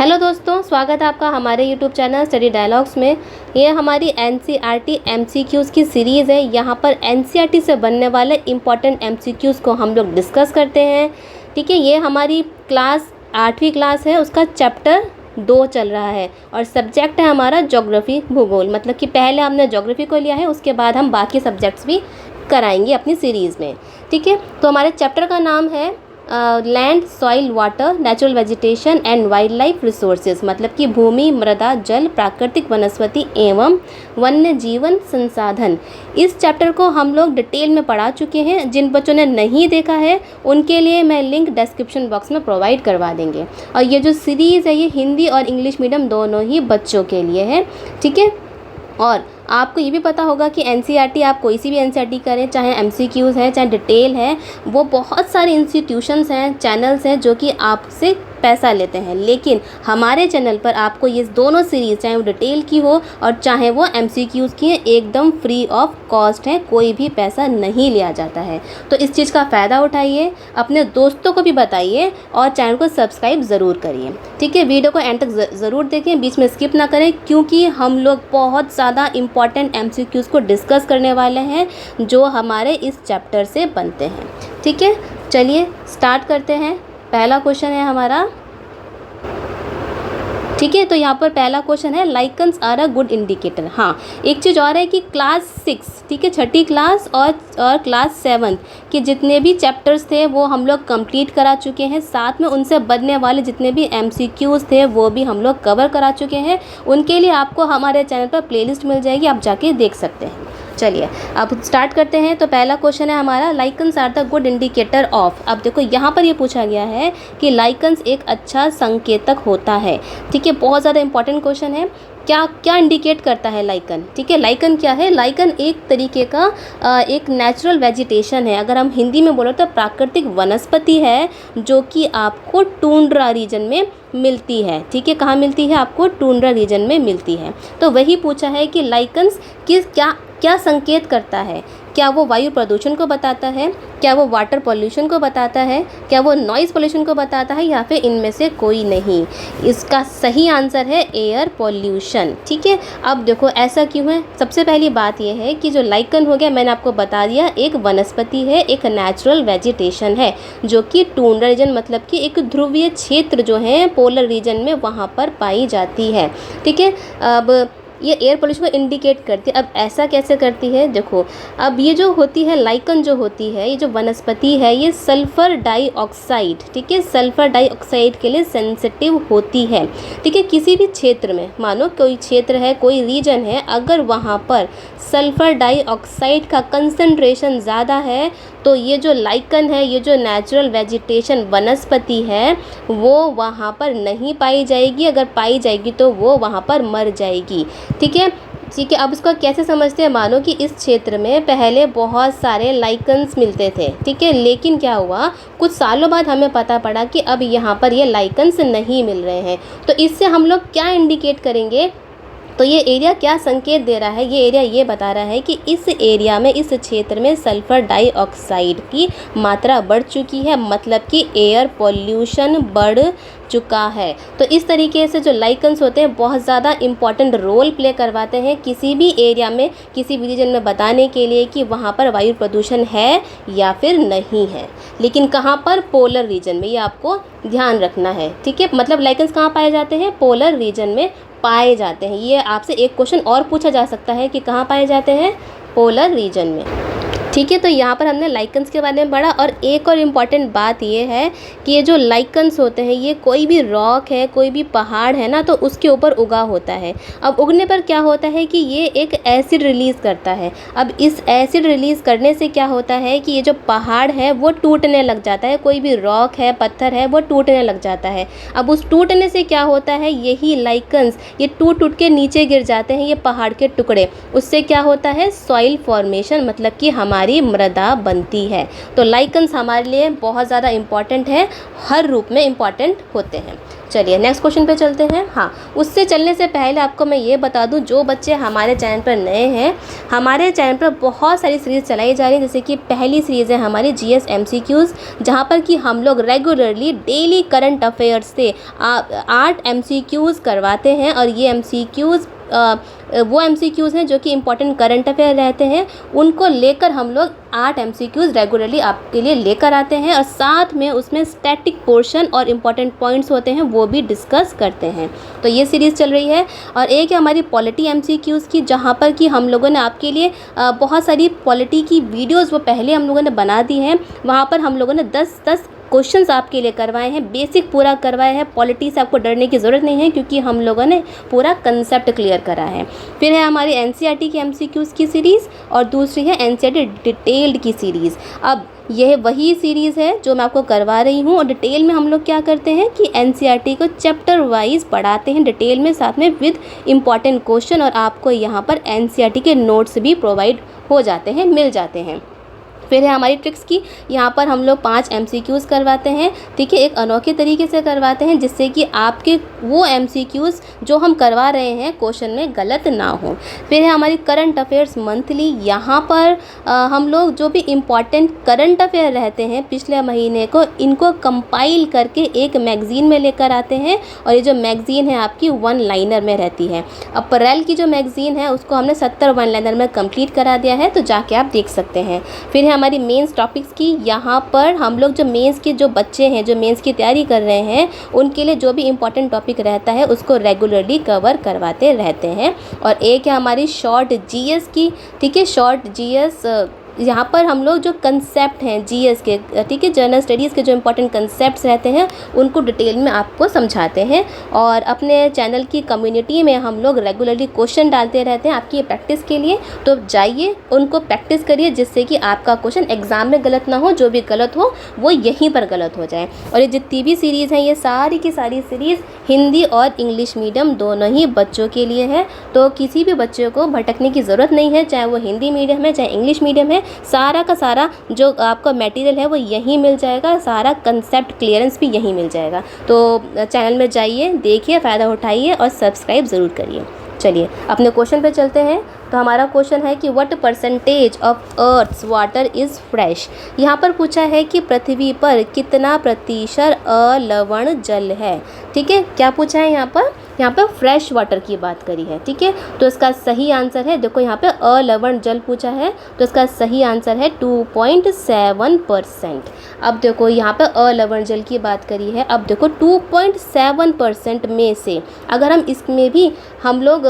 Hello दोस्तों, स्वागत है आपका हमारे यूट्यूब चैनल स्टडी डायलॉग्स में। ये हमारी एनसीईआरटी एमसीक्यूज़ की सीरीज़ है। यहाँ पर एनसीईआरटी से बनने वाले इम्पॉर्टेंट एमसीक्यूज़ को हम लोग डिस्कस करते हैं। ठीक है, ये हमारी क्लास 8वीं क्लास है, उसका चैप्टर 2 चल रहा है और सब्जेक्ट है हमारा ज्योग्राफी भूगोल। मतलब कि पहले हमने ज्योग्राफी को लिया है, उसके बाद हम बाकी सब्जेक्ट्स भी कराएंगे अपनी सीरीज़ में। ठीक है, तो हमारे चैप्टर का नाम है land, soil, water, natural vegetation and wild life resources. मतलब कि भूमि, मृदा, जल, प्राकृतिक वनस्पति एवं वन्य जीवन संसाधन। इस चैप्टर को हम लोग डिटेल में पढ़ा चुके हैं। जिन बच्चों ने नहीं देखा है उनके लिए मैं लिंक डिस्क्रिप्शन बॉक्स में प्रोवाइड करवा देंगे। और ये जो सीरीज़ है ये हिंदी और इंग्लिश मीडियम दोनों ही बच्चों के लिए है। ठीक है, और आपको ये भी पता होगा कि एनसीईआरटी, आप कोई सी भी एनसीईआरटी करें, चाहे एमसीक्यूज़ है चाहे डिटेल है, वो बहुत सारे इंस्टीट्यूशंस हैं, चैनल्स हैं जो कि आपसे पैसा लेते हैं। लेकिन हमारे चैनल पर आपको ये दोनों सीरीज़, चाहे वो डिटेल की हो और चाहे वो एमसीक्यूज़ की, एकदम फ्री ऑफ कॉस्ट है, कोई भी पैसा नहीं लिया जाता है। तो इस चीज़ का फ़ायदा उठाइए, अपने दोस्तों को भी बताइए और चैनल को सब्सक्राइब ज़रूर करिए। ठीक है, वीडियो को एंड तक ज़रूर देखें, बीच में स्किप ना करें, क्योंकि हम लोग बहुत ज़्यादा इम्पॉर्टेंट एमसीक्यूज़ को डिस्कस करने वाले हैं जो हमारे इस चैप्टर से बनते हैं। ठीक है, चलिए स्टार्ट करते हैं। पहला क्वेश्चन है हमारा। ठीक है, तो यहाँ पर पहला क्वेश्चन है lichens are a good indicator. हाँ, एक चीज़ और है कि क्लास 6, ठीक है, छठी क्लास और क्लास 7 के जितने भी चैप्टर्स थे वो हम लोग कंप्लीट करा चुके हैं। साथ में उनसे बनने वाले जितने भी एमसीक्यूज़ थे वो भी हम लोग कवर करा चुके हैं। उनके लिए आपको हमारे चैनल पर प्लेलिस्ट मिल जाएगी, आप जाके देख सकते हैं। चलिए अब स्टार्ट करते हैं। तो पहला क्वेश्चन है हमारा lichens are the good indicator of. अब देखो यहाँ पर ये पूछा गया है कि लाइकन्स एक अच्छा संकेतक होता है। ठीक है, बहुत ज़्यादा इंपॉर्टेंट क्वेश्चन है। क्या क्या इंडिकेट करता है लाइकन? ठीक है, लाइकन क्या है? लाइकन एक तरीके का एक नेचुरल वेजिटेशन है। अगर हम हिंदी में बोलो तो प्राकृतिक वनस्पति है जो कि आपको टुंड्रा रीजन में मिलती है। ठीक है, कहाँ मिलती है? आपको टुंड्रा रीजन में मिलती है। तो वही पूछा है कि लाइकन्स किस क्या संकेत करता है? क्या वो वायु प्रदूषण को बताता है? क्या वो वाटर पॉल्यूशन को बताता है? क्या वो नॉइज़ पॉल्यूशन को बताता है? या फिर इनमें से कोई नहीं? इसका सही आंसर है एयर पॉल्यूशन। ठीक है, अब देखो ऐसा क्यों है? सबसे पहली बात यह है कि जो लाइकन हो गया, मैंने आपको बता दिया, एक वनस्पति है, एक नेचुरल वेजिटेशन है जो कि टुंड्रा रीजन मतलब कि एक ध्रुवीय क्षेत्र जो है पोलर रीजन में वहाँ पर पाई जाती है। ठीक है, अब ये एयर पोल्यूशन को इंडिकेट करती है। अब ऐसा कैसे करती है? देखो, अब ये जो होती है लाइकन जो होती है, ये जो वनस्पति है, ये सल्फ़र डाइऑक्साइड, ठीक है, सल्फ़र डाइऑक्साइड के लिए सेंसिटिव होती है। ठीक है, किसी भी क्षेत्र में, मानो कोई क्षेत्र है, कोई रीजन है, अगर वहाँ पर सल्फ़र डाइऑक्साइड का कंसंट्रेशन ज़्यादा है तो ये जो लाइकन है, ये जो नेचुरल वेजिटेशन वनस्पति है, वो वहाँ पर नहीं पाई जाएगी। अगर पाई जाएगी तो वो वहाँ पर मर जाएगी। ठीक है, अब इसको कैसे समझते हैं? मानो कि इस क्षेत्र में पहले बहुत सारे लाइकन्स मिलते थे। ठीक है, लेकिन क्या हुआ, कुछ सालों बाद हमें पता पड़ा कि अब यहाँ पर ये लाइकन्स नहीं मिल रहे हैं। तो इससे हम लोग क्या इंडिकेट करेंगे? तो ये एरिया क्या संकेत दे रहा है? ये एरिया ये बता रहा है कि इस एरिया में, इस क्षेत्र में सल्फ़र डाइऑक्साइड की मात्रा बढ़ चुकी है, मतलब कि एयर पॉल्यूशन बढ़ चुका है। तो इस तरीके से जो लाइकन्स होते हैं बहुत ज़्यादा इम्पॉर्टेंट रोल प्ले करवाते हैं किसी भी एरिया में, किसी भी रीजन में बताने के लिए कि वहाँ पर वायु प्रदूषण है या फिर नहीं है। लेकिन कहाँ पर? पोलर रीजन में, ये आपको ध्यान रखना है। ठीक है, मतलब लाइकन्स कहाँ पाए जाते हैं? पोलर रीजन में पाए जाते हैं। ये आपसे एक क्वेश्चन और पूछा जा सकता है कि कहाँ पाए जाते हैं? पोलर रीजन में। ठीक है, तो यहाँ पर हमने लाइकन्स के बारे में पढ़ा। और एक और इम्पॉर्टेंट बात ये है कि ये जो लाइकन्स होते हैं, ये कोई भी रॉक है, कोई भी पहाड़ है ना, तो उसके ऊपर उगा होता है। अब उगने पर क्या होता है कि ये एक एसिड रिलीज़ करता है। अब इस एसिड रिलीज़ करने से क्या होता है कि ये जो पहाड़ है वो टूटने लग जाता है, कोई भी रॉक है, पत्थर है, वो टूटने लग जाता है। अब उस टूटने से क्या होता है, यही लाइकन्स ये टूट टूट के नीचे गिर जाते हैं, ये पहाड़ के टुकड़े। उससे क्या होता है? सॉइल फॉर्मेशन, मतलब कि हमारे हमारी मृदा बनती है। तो लाइकन्स हमारे लिए बहुत ज़्यादा इम्पॉर्टेंट है, हर रूप में इम्पॉर्टेंट होते हैं। चलिए नेक्स्ट क्वेश्चन पे चलते हैं। हाँ, उससे चलने से पहले आपको मैं ये बता दूं, जो बच्चे हमारे चैनल पर नए हैं, हमारे चैनल पर बहुत सारी सीरीज़ चलाई जा रही है। जैसे कि पहली सीरीज़ है हमारी GS MCQs, जहाँ पर कि हम लोग रेगुलरली डेली करंट अफेयर्स से 8 MCQs करवाते हैं। और ये MCQs वो MCQs हैं जो कि इम्पॉर्टेंट करंट अफेयर रहते हैं, उनको लेकर हम लोग 8 MCQs रेगुलरली आपके लिए लेकर आते हैं। और साथ में उसमें स्टैटिक पोर्शन और इम्पॉर्टेंट पॉइंट्स होते हैं, वो भी डिस्कस करते हैं। तो ये सीरीज़ चल रही है। और एक है हमारी पॉलिटी MCQs की, जहाँ पर कि हम लोगों ने आपके लिए बहुत सारी पॉलिटी की वीडियोज़ वो पहले हम लोगों ने बना दी हैं। वहाँ पर हम लोगों ने 10 क्वेश्चंस आपके लिए करवाए हैं, बेसिक पूरा करवाया है। पॉलिटी से आपको डरने की ज़रूरत नहीं है, क्योंकि हम लोगों ने पूरा कंसेप्ट क्लियर करा है। फिर है हमारी NCERT की MCQs की सीरीज़, और दूसरी है NCERT डिटेल्ड की सीरीज़। अब यह वही सीरीज़ है जो मैं आपको करवा रही हूँ। और डिटेल में हम लोग क्या करते हैं कि NCERT को चैप्टर वाइज पढ़ाते हैं डिटेल में, साथ में विद इम्पॉर्टेंट क्वेश्चन। और आपको यहाँ पर NCERT के नोट्स भी प्रोवाइड हो जाते हैं, मिल जाते हैं। फिर है हमारी ट्रिक्स की, यहाँ पर हम लोग 5 MCQs करवाते हैं, ठीक है, एक अनोखे तरीके से करवाते हैं, जिससे कि आपके वो MCQs जो हम करवा रहे हैं क्वेश्चन में गलत ना हो। फिर है हमारी करंट अफेयर्स मंथली, यहाँ पर हम लोग जो भी इम्पॉर्टेंट करंट अफेयर रहते हैं पिछले महीने को, इनको कंपाइल करके एक मैगज़ीन में लेकर आते हैं। और ये जो मैगज़ीन है आपकी 1 लाइनर में रहती है। अप्रैल की जो मैगज़ीन है उसको हमने 70 1 लाइनर में कंप्लीट करा दिया है, तो जाके आप देख सकते हैं। फिर हमारी मेंस टॉपिक्स की, यहाँ पर हम लोग जो मेंस के जो बच्चे हैं, जो मेंस की तैयारी कर रहे हैं, उनके लिए जो भी इम्पोर्टेंट टॉपिक रहता है उसको रेगुलरली कवर करवाते रहते हैं। और एक है हमारी शॉर्ट GS की, ठीक है, शॉर्ट GS, यहाँ पर हम लोग जो कंसेप्ट हैं GS के, ठीक है, जनरल स्टडीज़ के जो इम्पोर्टेंट कंसेप्ट्स रहते हैं उनको डिटेल में आपको समझाते हैं। और अपने चैनल की कम्युनिटी में हम लोग रेगुलरली क्वेश्चन डालते रहते हैं आपकी प्रैक्टिस के लिए। तो जाइए उनको प्रैक्टिस करिए, जिससे कि आपका क्वेश्चन एग्ज़ाम में गलत ना हो, जो भी गलत हो वो यहीं पर गलत हो जाए। और ये जितनी भी सीरीज़ हैं, ये सारी की सारी सीरीज़ हिंदी और इंग्लिश मीडियम दोनों ही बच्चों के लिए है। तो किसी भी बच्चे को भटकने की ज़रूरत नहीं है, चाहे वो हिंदी मीडियम है चाहे इंग्लिश मीडियम है। सारा का सारा जो आपका मटेरियल है वो यहीं मिल जाएगा, सारा कंसेप्ट क्लियरेंस भी यहीं मिल जाएगा। तो चैनल में जाइए, देखिए, फ़ायदा उठाइए और सब्सक्राइब ज़रूर करिए। चलिए अपने क्वेश्चन पे चलते हैं। तो हमारा क्वेश्चन है कि what percentage of earth's water is fresh. यहाँ पर पूछा है कि पृथ्वी पर कितना प्रतिशत अलवण जल है, ठीक है। क्या पूछा है यहाँ पर फ्रेश वाटर की बात करी है, ठीक है। तो इसका सही आंसर है, देखो यहाँ पे अलवण जल पूछा है, तो इसका सही आंसर है 2.7%। अब देखो यहाँ पे अलवण जल की बात करी है। अब देखो 2.7% में से अगर हम इसमें भी हम लोग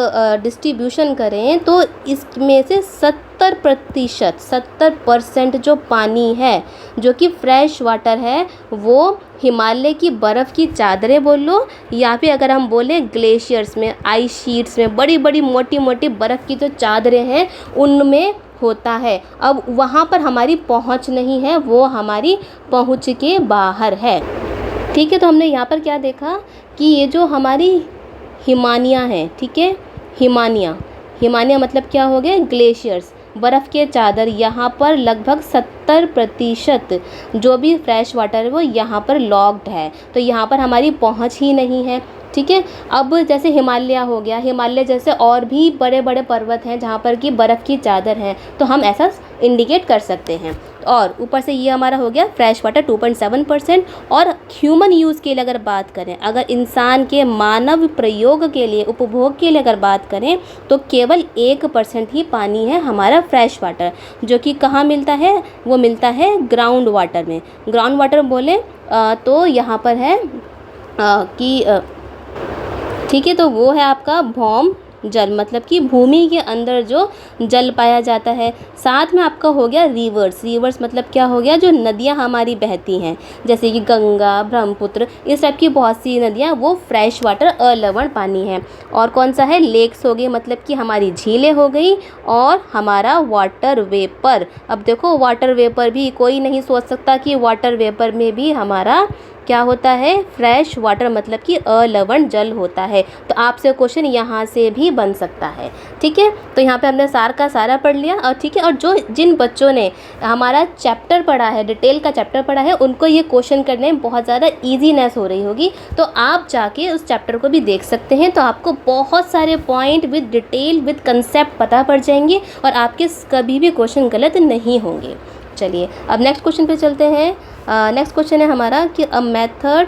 डिस्ट्रीब्यूशन करें, तो इसमें से 70% जो पानी है, जो कि फ्रेश वाटर है, वो हिमालय की बर्फ़ की चादरें बोल लो, या फिर अगर हम बोलें ग्लेशियर्स में, आइस शीट्स में, बड़ी बड़ी मोटी मोटी बर्फ़ की जो चादरें हैं उनमें होता है। अब वहाँ पर हमारी पहुँच नहीं है, वो हमारी पहुँच के बाहर है, ठीक है। तो हमने यहाँ पर क्या देखा कि ये जो हमारी हिमानियाँ हैं, ठीक है, हिमानिया मतलब क्या हो गया, ग्लेशियर्स, बर्फ़ के चादर, यहाँ पर लगभग 70% जो भी फ्रेश वाटर है वो यहाँ पर लॉक्ड है। तो यहाँ पर हमारी पहुँच ही नहीं है, ठीक है। अब जैसे हिमालय हो गया, हिमालय जैसे और भी बड़े बड़े पर्वत हैं जहाँ पर कि बर्फ़ की चादर है, तो हम ऐसा इंडिकेट कर सकते हैं। और ऊपर से ये हमारा हो गया फ्रेश वाटर 2.7%। और ह्यूमन यूज़ के लिए अगर बात करें, अगर इंसान के मानव प्रयोग के लिए, उपभोग के लिए अगर बात करें, तो केवल 1% ही पानी है हमारा फ्रेश वाटर, जो कि कहाँ मिलता है, वो मिलता है ग्राउंड वाटर में। ग्राउंड वाटर बोले तो यहाँ पर है कि ठीक है, तो वो है आपका भौम जल, मतलब कि भूमि के अंदर जो जल पाया जाता है। साथ में आपका हो गया रिवर्स मतलब क्या हो गया, जो नदियाँ हमारी बहती हैं, जैसे कि गंगा, ब्रह्मपुत्र, इस टाइप की बहुत सी नदियाँ, वो फ्रेश वाटर अलवण पानी है। और कौन सा है, लेक्स हो गई, मतलब कि हमारी झीलें हो गई, और हमारा वाटर वेपर। अब देखो वाटर वेपर भी कोई नहीं सोच सकता कि वाटर वेपर में भी हमारा क्या होता है, फ्रेश वाटर मतलब कि अलवण जल होता है। तो आपसे क्वेश्चन यहाँ से भी बन सकता है, ठीक है। तो यहाँ पे हमने सार का सारा पढ़ लिया, और ठीक है, और जो जिन बच्चों ने हमारा चैप्टर पढ़ा है, डिटेल का चैप्टर पढ़ा है, उनको ये क्वेश्चन करने में बहुत ज़्यादा ईजीनेस हो रही होगी। तो आप जाके उस चैप्टर को भी देख सकते हैं, तो आपको बहुत सारे point with detail with concept पता पड़ जाएंगे और आपके कभी भी क्वेश्चन गलत नहीं होंगे। चलिए अब नेक्स्ट क्वेश्चन पे चलते हैं। नेक्स्ट क्वेश्चन है हमारा कि a method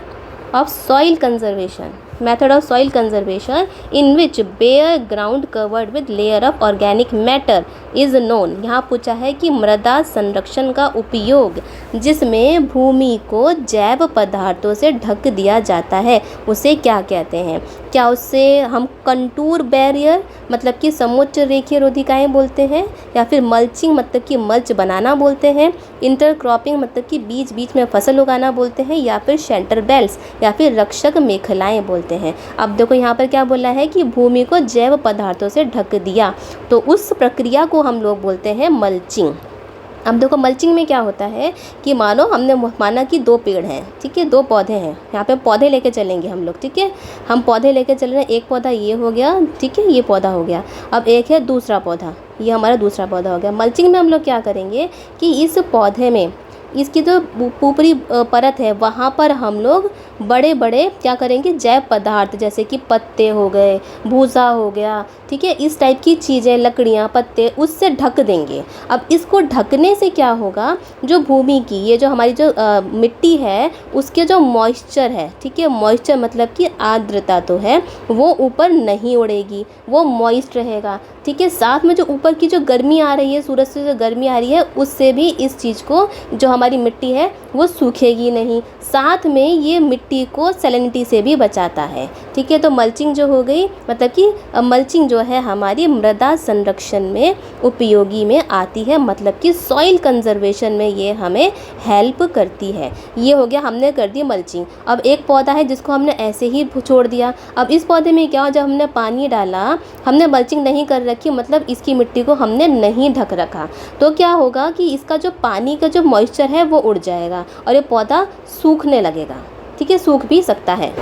of soil conservation, method of soil conservation in which bare ground covered with layer of organic matter is known. यहाँ पूछा है कि मृदा संरक्षण का उपयोग जिसमें भूमि को जैव पदार्थों से ढक दिया जाता है उसे क्या कहते हैं। क्या उससे हम कंटूर बैरियर मतलब कि समुच्च रेखीय रोधिकाएँ बोलते हैं, या फिर मल्चिंग मतलब कि मल्च बनाना बोलते हैं, इंटरक्रॉपिंग मतलब कि बीच बीच में फसल उगाना बोलते हैं, या फिर शेल्टर बेल्ट्स या फिर रक्षक मेखलाएँ बोलते हैं। अब देखो यहाँ पर क्या बोला है कि भूमि को जैव पदार्थों से ढक दिया, तो उस प्रक्रिया को हम लोग बोलते हैं मल्चिंग। अब देखो मल्चिंग में क्या होता है कि मानो हमने माना कि 2 पेड़ हैं, ठीक है, 2 पौधे हैं, यहाँ पे पौधे लेके चलेंगे हम लोग, ठीक है, हम पौधे लेके चल रहे हैं। एक पौधा ये हो गया, ठीक है, ये पौधा हो गया। अब एक है दूसरा पौधा, ये हमारा दूसरा पौधा हो गया। मल्चिंग में हम लोग क्या करेंगे कि इस पौधे में इसकी जो ऊपरी परत है वहाँ पर हम लोग बड़े बड़े क्या करेंगे, जैव पदार्थ जैसे कि पत्ते हो गए, भूसा हो गया, ठीक है, इस टाइप की चीज़ें, लकड़ियाँ, पत्ते, उससे ढक देंगे। अब इसको ढकने से क्या होगा, जो भूमि की ये जो हमारी जो मिट्टी है उसके जो मॉइस्चर है, ठीक है, मॉइस्चर मतलब कि आर्द्रता तो है, वो ऊपर नहीं उड़ेगी, वो मॉइस्ट रहेगा, ठीक है। साथ में जो ऊपर की जो गर्मी आ रही है, सूरज से जो गर्मी आ रही है, उससे भी इस चीज़ को जो हमारी मिट्टी है वो सूखेगी नहीं। साथ में ये मिट्टी को सैलिनिटी से भी बचाता है, ठीक है। तो मल्चिंग जो हो गई मतलब कि मल्चिंग जो है हमारी मृदा संरक्षण में उपयोगी में आती है, मतलब कि सॉइल कंजर्वेशन में ये हमें हेल्प करती है। ये हो गया, हमने कर दी मल्चिंग। अब एक पौधा है जिसको हमने ऐसे ही छोड़ दिया। अब इस पौधे में क्या हो, जब हमने पानी डाला, हमने मल्चिंग नहीं कर रखी, मतलब इसकी मिट्टी को हमने नहीं ढक रखा, तो क्या होगा कि इसका जो पानी का जो मॉइस्चर है वो उड़ जाएगा और ये पौधा सूखने लगेगा, ठीक है, सूख भी सकता है,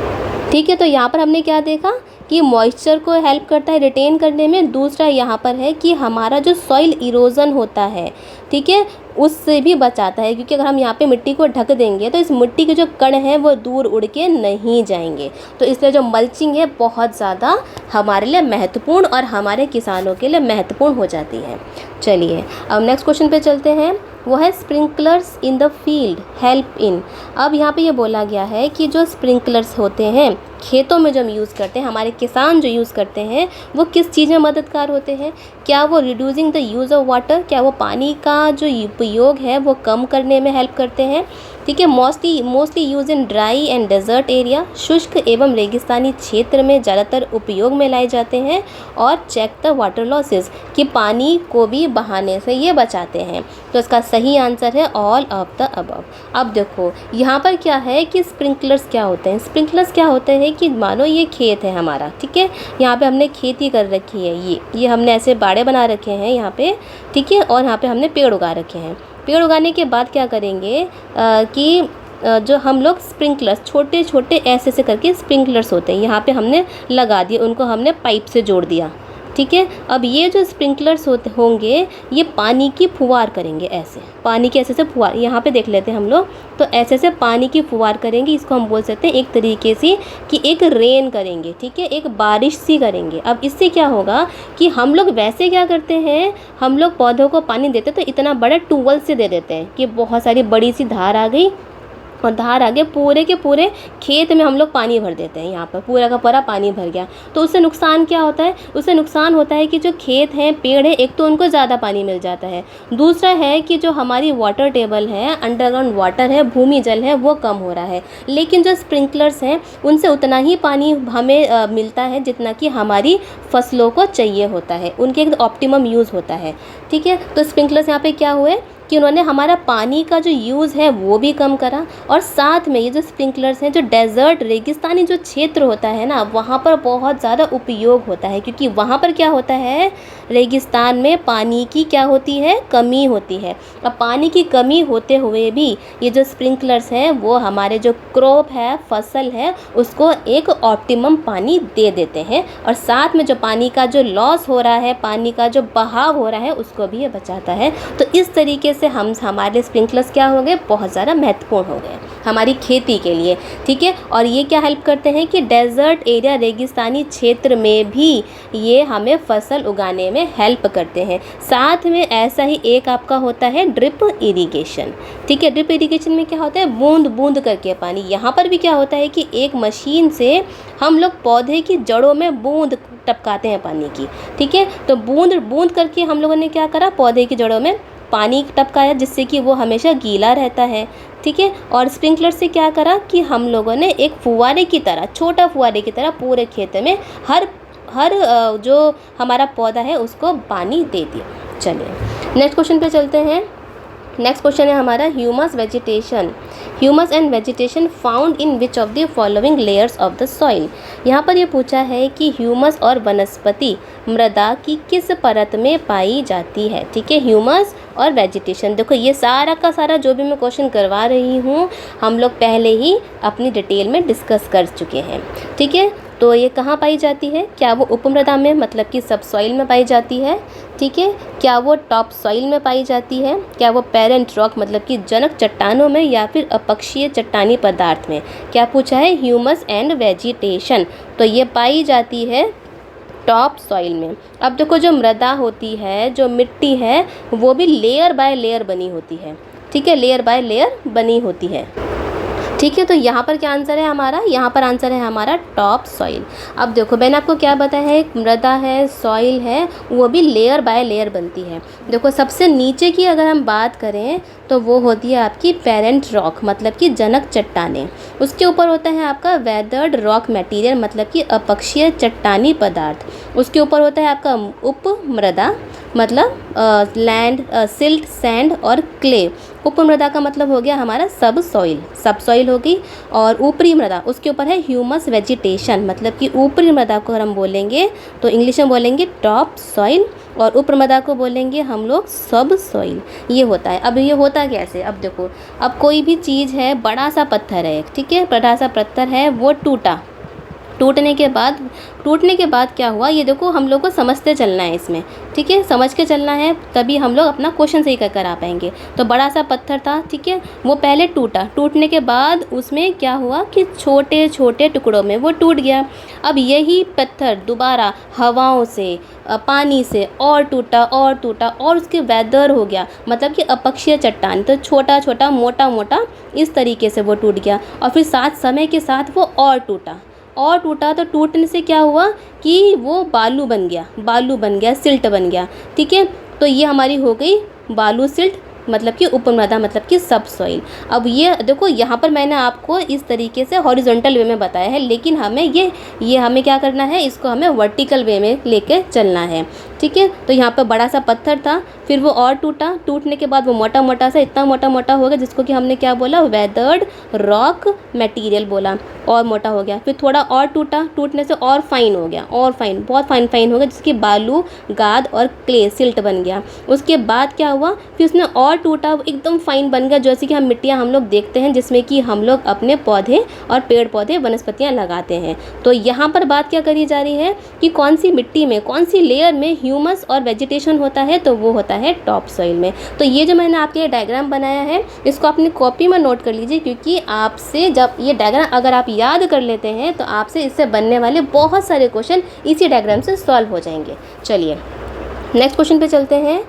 ठीक है। तो यहाँ पर हमने क्या देखा कि मॉइस्चर को हेल्प करता है रिटेन करने में। दूसरा यहाँ पर है कि हमारा जो सॉइल इरोजन होता है, ठीक है, उससे भी बचाता है, क्योंकि अगर हम यहाँ पे मिट्टी को ढक देंगे तो इस मिट्टी के जो कण हैं वो दूर उड़ के नहीं जाएंगे। तो इसलिए जो मल्चिंग है बहुत ज़्यादा हमारे लिए महत्वपूर्ण और हमारे किसानों के लिए महत्वपूर्ण हो जाती है। चलिए अब नेक्स्ट क्वेश्चन पे चलते हैं, वो है sprinklers in the field help in. अब यहाँ पे ये बोला गया है कि जो स्प्रिंकलर्स होते हैं खेतों में जो हम यूज़ करते हैं, हमारे किसान जो यूज़ करते हैं, वो किस चीज़ में मददगार होते हैं। क्या वो reducing the use of water, क्या वो पानी का जो उपयोग है वो कम करने में हेल्प करते हैं, ठीक है। Mostly use in dry and desert area, शुष्क एवं रेगिस्तानी क्षेत्र में ज़्यादातर उपयोग में लाए जाते हैं। और चेक द वाटर लॉसेस, कि पानी को भी बहाने से ये बचाते हैं। तो इसका सही आंसर है ऑल ऑफ द अबव। अब देखो यहाँ पर क्या है कि स्प्रिंकलर्स क्या होते हैं। स्प्रिंकलर्स क्या होते हैं कि मानो ये खेत है हमारा, ठीक है, यहाँ पे हमने खेती कर रखी है, ये हमने ऐसे बाड़े बना रखे हैं यहाँ पे, ठीक है, और यहाँ पे हमने पेड़ उगा रखे हैं। पेड़ उगाने के बाद क्या करेंगे कि जो हम लोग स्प्रिंकलर्स छोटे छोटे ऐसे से करके स्प्रिंकलर्स होते हैं यहाँ पे हमने लगा दिए, उनको हमने पाइप से जोड़ दिया, ठीक है। अब ये जो स्प्रिंकलर्स होंगे ये पानी की फुहार करेंगे, ऐसे पानी की ऐसे से फुहार, यहाँ पे देख लेते हैं हम लोग, तो ऐसे से पानी की फुहार करेंगे। इसको हम बोल सकते हैं एक तरीके से कि एक रेन करेंगे, ठीक है, एक बारिश सी करेंगे। अब इससे क्या होगा कि हम लोग वैसे क्या करते हैं, हम लोग पौधों को पानी देते तो इतना बड़ा ट्यूबवेल से दे देते हैं कि बहुत सारी बड़ी सी धार आ गई और धार आगे पूरे के पूरे खेत में हम लोग पानी भर देते हैं, यहाँ पर पूरा का पूरा पानी भर गया। तो उससे नुकसान क्या होता है, उससे नुकसान होता है कि जो खेत हैं, पेड़ है, एक तो उनको ज़्यादा पानी मिल जाता है, दूसरा है कि जो हमारी वाटर टेबल है, अंडरग्राउंड वाटर है, भूमि जल है, वो कम हो रहा है। लेकिन जो स्प्रिंकलर्स हैं उनसे उतना ही पानी हमें मिलता है जितना कि हमारी फसलों को चाहिए होता है, उनके एक ऑप्टिमम यूज़ होता है, ठीक है। तो स्प्रिंकलर्स यहाँ पे क्या हुए कि उन्होंने हमारा पानी का जो यूज़ है वो भी कम करा, और साथ में ये जो स्प्रिंकलर्स हैं, जो डेज़र्ट रेगिस्तानी जो क्षेत्र होता है ना, वहाँ पर बहुत ज़्यादा उपयोग होता है, क्योंकि वहाँ पर क्या होता है, रेगिस्तान में पानी की क्या होती है, कमी होती है। अब पानी की कमी होते हुए भी ये जो स्प्रिंकलर्स हैं वो हमारे जो क्रॉप है, फसल है, उसको एक ऑप्टिमम पानी दे देते हैं, और साथ में जो पानी का जो लॉस हो रहा है, पानी का जो बहाव हो रहा है, उसको भी ये बचाता है। तो इस तरीके से हमारे स्प्रिंकलर्स क्या हो गए, बहुत ज़्यादा महत्वपूर्ण हो गए हमारी खेती के लिए, ठीक है। और ये क्या हेल्प करते हैं कि डेजर्ट एरिया, रेगिस्तानी क्षेत्र में भी ये हमें फसल उगाने में हेल्प करते हैं। साथ में ऐसा ही एक आपका होता है ड्रिप इरिगेशन, ठीक है। ड्रिप इरिगेशन में क्या होता है, बूंद बूंद करके पानी। यहाँ पर भी क्या होता है कि एक मशीन से हम लोग पौधे की जड़ों में बूंद टपकाते हैं पानी की, ठीक है। तो बूंद बूंद करके हम लोगों ने क्या करा, पौधे की जड़ों में पानी टपकाया, जिससे कि वो हमेशा गीला रहता है, ठीक है। और स्प्रिंकलर से क्या करा कि हम लोगों ने एक फुव्वारे की तरह, छोटा फुव्वारे की तरह पूरे खेत में हर जो हमारा पौधा है उसको पानी दे दिया। चलिए नेक्स्ट क्वेश्चन पे चलते हैं। नेक्स्ट क्वेश्चन है हमारा humus vegetation. Humus and vegetation found in which of the following layers of the soil. यहाँ पर ये पूछा है कि ह्यूमस और वनस्पति मृदा की किस परत में पाई जाती है, ठीक है। ह्यूमस और वेजिटेशन, देखो ये सारा का सारा जो भी मैं क्वेश्चन करवा रही हूँ हम लोग पहले ही अपनी डिटेल में डिस्कस कर चुके हैं, ठीक है। तो ये कहाँ पाई जाती है, क्या वो उपमृदा में मतलब कि सब सॉइल में पाई जाती है, ठीक है। क्या वो टॉप सॉइल में पाई जाती है, क्या वो पेरेंट रॉक मतलब कि जनक चट्टानों में, या फिर अपक्षीय चट्टानी पदार्थ में। क्या पूछा है, ह्यूमस एंड वेजिटेशन, तो ये पाई जाती है टॉप सॉइल में। अब देखो जो मृदा होती है, जो मिट्टी है, वो भी लेयर बाय लेयर बनी होती है, ठीक है, लेयर बाय लेयर बनी होती है, ठीक है। तो यहाँ पर क्या आंसर है हमारा, यहाँ पर आंसर है हमारा टॉप सॉइल। अब देखो मैंने आपको क्या बताया है, मृदा है, सॉइल है, वो भी लेयर बाय लेयर बनती है। देखो सबसे नीचे की अगर हम बात करें तो वो होती है आपकी पेरेंट रॉक मतलब कि जनक चट्टानें। उसके ऊपर होता है आपका वेदर्ड रॉक मटेरियल मतलब कि अपक्षीय चट्टानी पदार्थ। उसके ऊपर होता है आपका उपमृदा मतलब लैंड, सिल्ट, सैंड और क्ले। उपमृदा का मतलब हो गया हमारा सब सॉइल होगी। और ऊपरी मृदा, उसके ऊपर है ह्यूमस वेजिटेशन मतलब कि ऊपरी मृदा को हम बोलेंगे तो इंग्लिश में बोलेंगे टॉप सॉइल, और उपमृदा को बोलेंगे हम लोग सब सॉइल। ये होता है। अब ये होता कैसे, अब देखो, अब कोई भी चीज़ है, बड़ा सा पत्थर है, ठीक है, बड़ा सा पत्थर है, वो टूटने के बाद क्या हुआ, ये देखो हम लोग को समझते चलना है इसमें, ठीक है, समझ के चलना है, तभी हम लोग अपना क्वेश्चन सही कर आ पाएंगे। तो बड़ा सा पत्थर था, ठीक है, वो पहले टूटने के बाद उसमें क्या हुआ कि छोटे छोटे टुकड़ों में वो टूट गया। अब यही पत्थर दोबारा हवाओं से, पानी से और टूटा और उसके वेदर हो गया मतलब कि अपक्षीय चट्टान, तो छोटा छोटा मोटा मोटा इस तरीके से वो टूट गया। और फिर समय के साथ वो और टूटा तो टूटने से क्या हुआ कि वो बालू बन गया, सिल्ट बन गया, ठीक है। तो ये हमारी हो गई बालू सिल्ट मतलब कि उपमृदा मतलब कि सब सॉइल। अब ये देखो यहाँ पर मैंने आपको इस तरीके से हॉरिजॉन्टल वे में बताया है, लेकिन हमें ये हमें क्या करना है, इसको हमें वर्टिकल वे में लेके चलना है, ठीक है। तो यहाँ पर बड़ा सा पत्थर था, फिर वो और टूटने के बाद वो मोटा मोटा सा, इतना मोटा मोटा हो गया जिसको कि हमने क्या बोला, वेदर्ड रॉक मटेरियल बोला, और मोटा हो गया। फिर थोड़ा और टूटने से और फाइन हो गया, और फाइन, बहुत फाइन हो गया, जिसकी बालू, गाद और क्ले, सिल्ट बन गया। उसके बाद क्या हुआ, फिर उसने और टूटा, एकदम फाइन बन गया, जैसे कि हम मिट्टियाँ हम लोग देखते हैं जिसमें कि हम लोग अपने पौधे और पेड़ पौधे वनस्पतियाँ लगाते हैं। तो यहाँ पर बात क्या करी जा रही है कि कौन सी मिट्टी में, कौन सी लेयर में ह्यूमस और वेजिटेशन होता है, तो वो होता है टॉप सॉइल में। तो ये जो मैंने आपके डायग्राम बनाया है इसको अपनी कॉपी में नोट कर लीजिए, क्योंकि आपसे जब ये डायग्राम अगर आप याद कर लेते हैं तो आपसे इससे बनने वाले बहुत सारे क्वेश्चन इसी डायग्राम से सॉल्व हो जाएंगे। चलिए नेक्स्ट क्वेश्चन पे चलते हैं।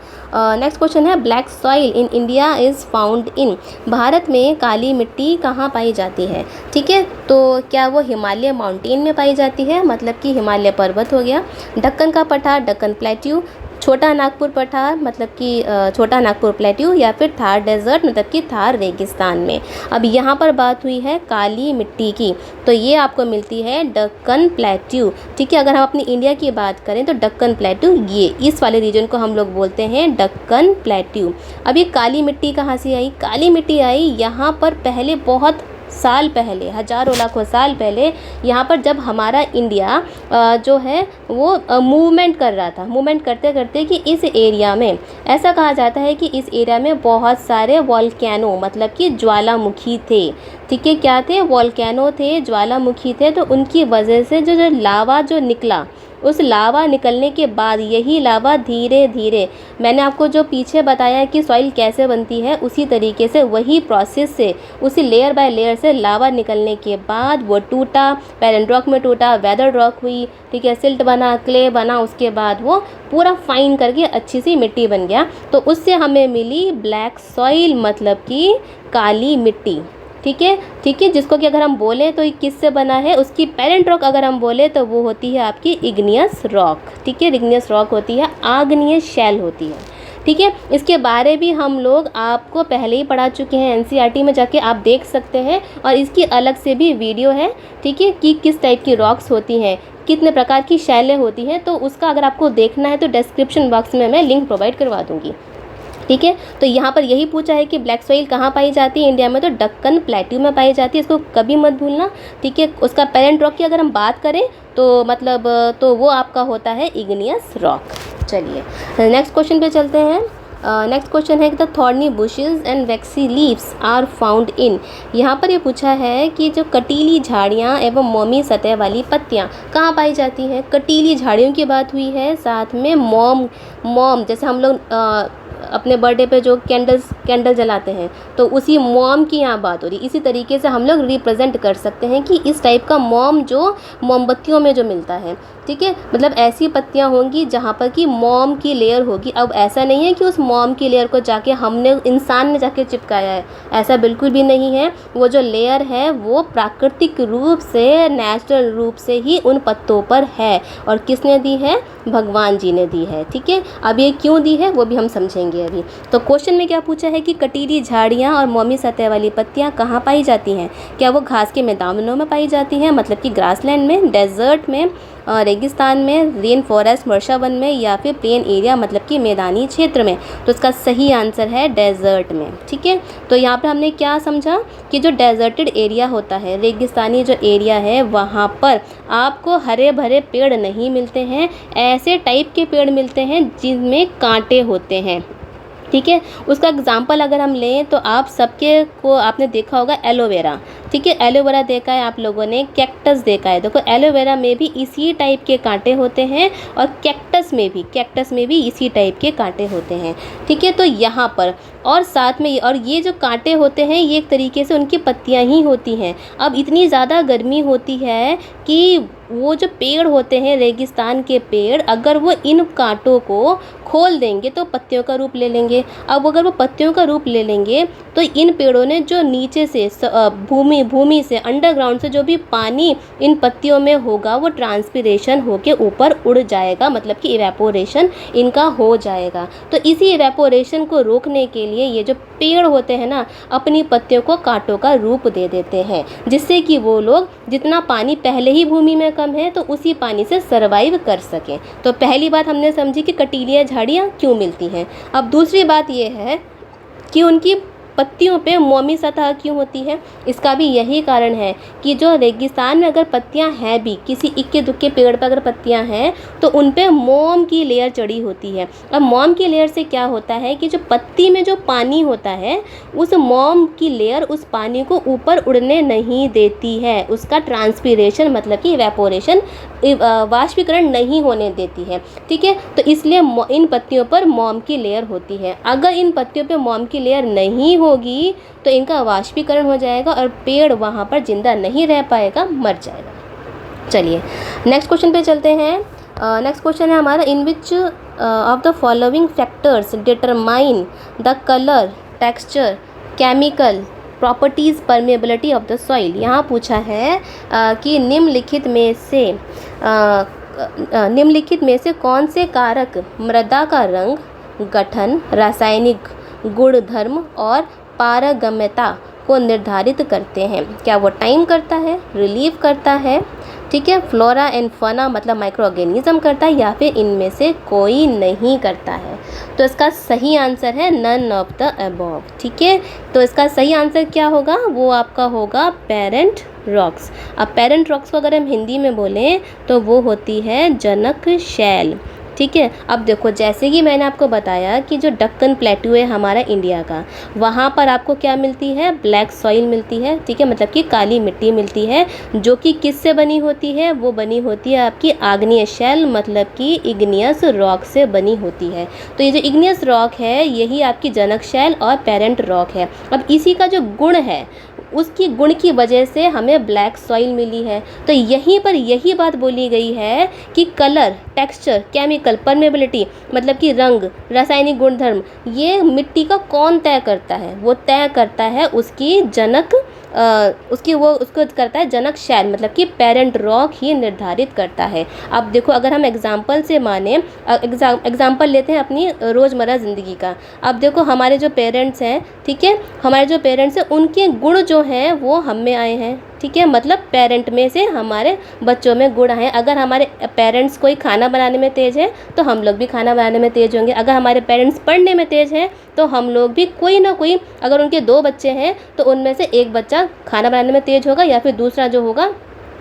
नेक्स्ट क्वेश्चन है, black soil in India is found in. Bharat में काली मिट्टी कहाँ पाई जाती है, ठीक है। तो क्या वो हिमालय माउंटेन में पाई जाती है मतलब कि हिमालय पर्वत हो गया, दक्कन का पठार, दक्कन प्लेट्यू, छोटा नागपुर पठार मतलब कि छोटा नागपुर प्लेट्यू, या फिर थार डेजर्ट मतलब कि थार रेगिस्तान में। अब यहाँ पर बात हुई है काली मिट्टी की, तो ये आपको मिलती है दक्कन प्लेट्यू, ठीक है। अगर हम अपनी इंडिया की बात करें तो दक्कन प्लेट्यू, ये इस वाले रीजन को हम लोग बोलते हैं दक्कन प्लेट्यू। अब ये काली मिट्टी कहाँ से आई? काली मिट्टी आई यहाँ पर पहले, बहुत साल पहले, हजारों लाखों साल पहले, यहाँ पर जब हमारा इंडिया जो है वो मूवमेंट कर रहा था, मूवमेंट करते करते कि इस एरिया में, ऐसा कहा जाता है कि इस एरिया में बहुत सारे वॉल्केनो मतलब कि ज्वालामुखी थे, ठीक है। क्या थे? वॉल्केनो थे, ज्वालामुखी थे। तो उनकी वजह से जो लावा जो निकला, उस लावा निकलने के बाद यही लावा धीरे धीरे, मैंने आपको जो पीछे बताया कि सॉइल कैसे बनती है, उसी तरीके से, वही प्रोसेस से, उसी लेयर बाय लेयर से लावा निकलने के बाद वो टूटा, पैरेंट रॉक में टूटा, वेदर रॉक हुई, ठीक है, सिल्ट बना, क्ले बना, उसके बाद वो पूरा फाइन करके अच्छी सी मिट्टी बन गया। तो उससे हमें मिली ब्लैक सॉइल मतलब कि काली मिट्टी, ठीक है, ठीक है। जिसको कि अगर हम बोलें तो ये किससे बना है, उसकी पेरेंट रॉक अगर हम बोले तो वो होती है आपकी इग्नियस रॉक, ठीक है। इग्नियस रॉक होती है, आग्नेय शैल होती है, ठीक है। इसके बारे भी हम लोग आपको पहले ही पढ़ा चुके हैं, एनसीईआरटी में जाके आप देख सकते हैं, और इसकी अलग से भी वीडियो है, ठीक है, कि किस टाइप की रॉक्स होती हैं, कितने प्रकार की शैलें होती हैं। तो उसका अगर आपको देखना है तो डिस्क्रिप्शन बॉक्स में मैं लिंक प्रोवाइड करवा दूँगी, ठीक है। तो यहाँ पर यही पूछा है कि ब्लैक सॉइल कहाँ पाई जाती है इंडिया में, तो दक्कन प्लेट्यू में पाई जाती है, इसको कभी मत भूलना, ठीक है। उसका पेरेंट रॉक की अगर हम बात करें तो मतलब तो वो आपका होता है इग्नियस रॉक। चलिए नेक्स्ट क्वेश्चन पे चलते हैं। नेक्स्ट क्वेश्चन है कि the thorny bushes and waxy leaves are found in, यहाँ पर ये पूछा है कि जो कटीली झाड़ियाँ एवं मोमी सतह वाली पत्तियाँ कहाँ पाई जाती हैं। कटीली झाड़ियों की बात हुई है, साथ में मोम जैसे हम लोग अपने बर्थडे पे जो कैंडल जलाते हैं, तो उसी मोम की यहाँ बात हो रही। इसी तरीके से हम लोग रिप्रेजेंट कर सकते हैं कि इस टाइप का मोम जो मोमबत्तियों में जो मिलता है, ठीक है, मतलब ऐसी पत्तियाँ होंगी जहाँ पर कि मोम की लेयर होगी। अब ऐसा नहीं है कि उस मोम की लेयर को जाके हमने, इंसान ने जाके चिपकाया है, ऐसा बिल्कुल भी नहीं है। वो जो लेयर है वो प्राकृतिक रूप से, नेचुरल रूप से ही उन पत्तों पर है, और किसने दी है? भगवान जी ने दी है, ठीक है। अब ये क्यों दी है वो भी हम समझेंगे अभी। तो क्वेश्चन में क्या पूछा है कि कटीली झाड़ियाँ और मोमी सतह वाली पत्तियाँ कहाँ पाई जाती हैं। क्या वो घास के मैदानों में पाई जाती हैं, मतलब कि ग्रासलैंड में, डेजर्ट में, रेगिस्तान में, रेन फॉरेस्ट वर्षा वन में, या फिर प्लेन एरिया मतलब कि मैदानी क्षेत्र में। तो इसका सही आंसर है डेजर्ट में, ठीक है। तो यहाँ पे हमने क्या समझा कि जो डेजर्टेड एरिया होता है, रेगिस्तानी जो एरिया है, वहाँ पर आपको हरे भरे पेड़ नहीं मिलते हैं, ऐसे टाइप के पेड़ मिलते हैं जिनमें कांटे होते हैं, ठीक है। उसका एग्जाम्पल अगर हम लें तो आप सबके को आपने देखा होगा एलोवेरा, ठीक है, एलोवेरा देखा है आप लोगों ने, कैक्टस देखा है। देखो एलोवेरा में भी इसी टाइप के कांटे होते हैं, और कैक्टस में भी इसी टाइप के कांटे होते हैं, ठीक है। तो यहाँ पर और साथ में और ये जो कांटे होते हैं ये एक तरीके से उनकी पत्तियाँ ही होती हैं। अब इतनी ज़्यादा गर्मी होती है कि वो जो पेड़ होते हैं, रेगिस्तान के पेड़, अगर वो इन कांटों को खोल देंगे तो पत्तियों का रूप ले लेंगे। अब अगर वो पत्तियों का रूप ले लेंगे तो इन पेड़ों ने जो नीचे से भूमि से, अंडरग्राउंड से जो भी पानी इन पत्तियों में होगा वो ट्रांसपिरेशन होके ऊपर उड़ जाएगा, मतलब कि इवेपोरेशन इनका हो जाएगा। तो इसी इवेपोरेशन को रोकने के लिए ये जो पेड़ होते हैं ना, अपनी पत्तियों को कांटों का रूप दे देते हैं, जिससे कि वो लोग, जितना पानी पहले ही भूमि में कम है तो उसी पानी से सर्वाइव कर सकें। तो पहली बात हमने समझी कि कटीलियाँ झाड़ियाँ क्यों मिलती हैं। अब दूसरी बात ये है कि उनकी पत्तियों पे मोमी सतह क्यों होती है। इसका भी यही कारण है कि जो रेगिस्तान में अगर पत्तियां हैं भी, किसी इक्के दुक्के पेड़ पर अगर पत्तियां हैं तो उन पे मोम की लेयर चढ़ी होती है। अब मोम की लेयर से क्या होता है कि जो पत्ती में जो पानी होता है, उस मोम की लेयर उस पानी को ऊपर उड़ने नहीं देती है, उसका ट्रांसपीरेशन मतलब कि इवेपोरेशन, वाष्पीकरण नहीं होने देती है, ठीक है। तो इसलिए इन पत्तियों पर मोम की लेयर होती है। अगर इन पत्तियों पे मोम की लेयर नहीं होगी तो इनका वाष्पीकरण हो जाएगा और पेड़ वहाँ पर जिंदा नहीं रह पाएगा, मर जाएगा। चलिए नेक्स्ट क्वेश्चन पे चलते हैं। नेक्स्ट क्वेश्चन है हमारा, in which of the following factors determine the colour, texture, chemical properties, permeability of the soil. यहाँ पूछा है कि निम्नलिखित में से निम्नलिखित में से कौन से कारक मृदा का रंग, गठन, रासायनिक गुणधर्म और पारगम्यता को निर्धारित करते हैं? क्या वो टाइम करता है, रिलीव करता है, ठीक है, फ्लोरा एंड फौना मतलब माइक्रो ऑर्गेनिज्म करता है, या फिर इनमें से कोई नहीं करता है? तो इसका सही आंसर है नन ऑफ द अबव, ठीक है। तो इसका सही आंसर क्या होगा? वो आपका होगा पेरेंट रॉक्स। अब पेरेंट रॉक्स को अगर हम हिंदी में बोलें तो वो होती है जनक शैल, ठीक है। अब देखो, जैसे कि मैंने आपको बताया कि जो दक्कन प्लेटू है हमारा इंडिया का, वहाँ पर आपको क्या मिलती है? ब्लैक सॉइल मिलती है, ठीक है, मतलब कि काली मिट्टी मिलती है, जो कि किससे बनी होती है? वो बनी होती है आपकी आग्नेय शैल मतलब कि इग्नियस रॉक से बनी होती है। तो ये जो इग्नियस रॉक है यही आपकी जनक शैल और पेरेंट रॉक है। अब इसी का जो गुण है उसकी गुण की वजह से हमें ब्लैक सॉइल मिली है। तो यहीं पर यही बात बोली गई है कि कलर, टेक्सचर, केमिकल, परमेबिलिटी मतलब कि रंग, रासायनिक गुणधर्म, ये मिट्टी का कौन तय करता है? वो तय करता है उसकी जनक उसको करता है जनक शैल मतलब कि पेरेंट रॉक ही निर्धारित करता है। अब देखो, अगर हम एग्जाम्पल से माने, एग्जाम्पल लेते हैं अपनी रोज़मर्रा ज़िंदगी का। अब देखो, हमारे जो पेरेंट्स हैं, ठीक है, हमारे जो पेरेंट्स हैं उनके गुण जो हैं वो हम में आए हैं, ठीक है, मतलब पेरेंट में से हमारे बच्चों में गुण हैं। अगर हमारे पेरेंट्स कोई खाना बनाने में तेज़ है तो हम लोग भी खाना बनाने में तेज़ होंगे। अगर हमारे पेरेंट्स पढ़ने में तेज़ हैं तो हम लोग भी कोई ना कोई, अगर उनके 2 बच्चे हैं तो उनमें से एक बच्चा खाना बनाने में तेज़ होगा या फिर दूसरा जो होगा